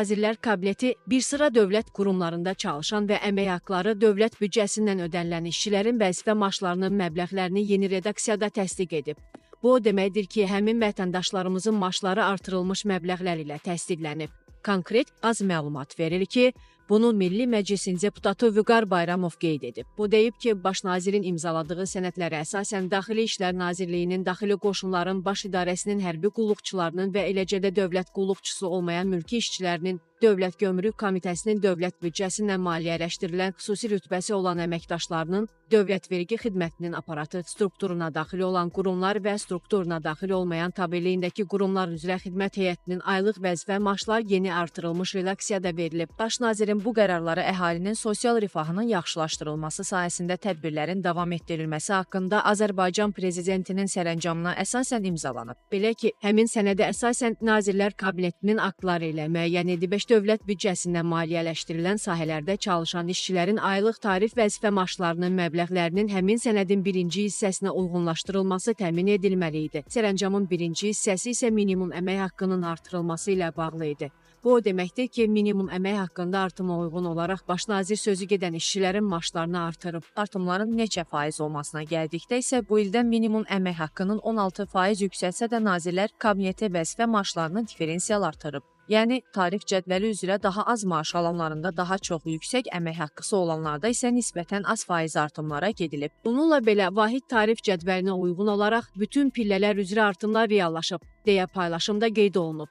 Nazirlər Kabineti bir sıra dövlət qurumlarında çalışan və əmək haqları dövlət büdcəsindən ödənilən işçilərin vəzifə maaşlarının məbləğlərini yeni redaksiyada təsdiq edib. Bu o deməkdir ki, həmin vətəndaşlarımızın maaşları artırılmış məbləğlər ilə təsdiqlənib. Konkret az məlumat verilir ki, bunu Milli Məclisin deputatı Vüqar Bayramov qeyd edib. Bu deyib ki, baş nazirin imzaladığı sənədlərə əsasən Daxili İşlər Nazirliyinin, Daxili Qoşunların Baş İdarəsinin hərbi qulluqçularının və eləcə də dövlət qulluqçusu olmayan mülki işçilərinin Dövlət Gömrük Komitəsinin dövlət büdcəsindən maliyyələşdirilən xüsusi rütbəsi olan əməkdaşlarının dövlət vergi xidmətinin aparatı strukturuna daxil olan qurumlar və strukturuna daxil olmayan tabeliyindəki qurumlar üzrə xidmət heyətinin aylıq vəzifə maaşlar yeni artırılmış redaksiyada verilib. Baş nazirin bu qərarları əhalinin sosial rifahının yaxşılaşdırılması sayəsində tədbirlərin davam etdirilməsi haqqında Azərbaycan Prezidentinin sərəncamına əsasən imzalanıb. Belə ki, həmin sənədə əsasən Nazirlər Kabinetinin aktları ilə müəyyən edilmiş dövlət büdcəsindən maliyyələşdirilən sahələrdə çalışan işçilərin aylıq tarif vəzifə maaşlarının məbləğlərinin həmin sənədin birinci hissəsinə uyğunlaşdırılması təmin edilməli idi. Sərəncamın birinci hissəsi isə minimum əmək haqqının artırılması ilə bağlı idi. Bu o deməkdir ki, minimum əmək haqqında artıma uyğun olaraq baş nazir sözü gedən işçilərin maaşlarını artırıb. Artımların neçə faiz olmasına gəldikdə isə bu ildə minimum əmək haqqının 16% yüksəlsə də Nazirlər Kabineti vəzifə maaşlarını diferensial artırıb. Yəni, tarif cədvəli üzrə daha az maaş alanlarında daha çox yüksək əmək haqqısı olanlarda isə nisbətən az faiz artımlara gedilib. Bununla belə vahid tarif cədvəlinə uyğun olaraq bütün pillələr üzrə artımlar reallaşıb, deyə paylaşımda qeyd olunub.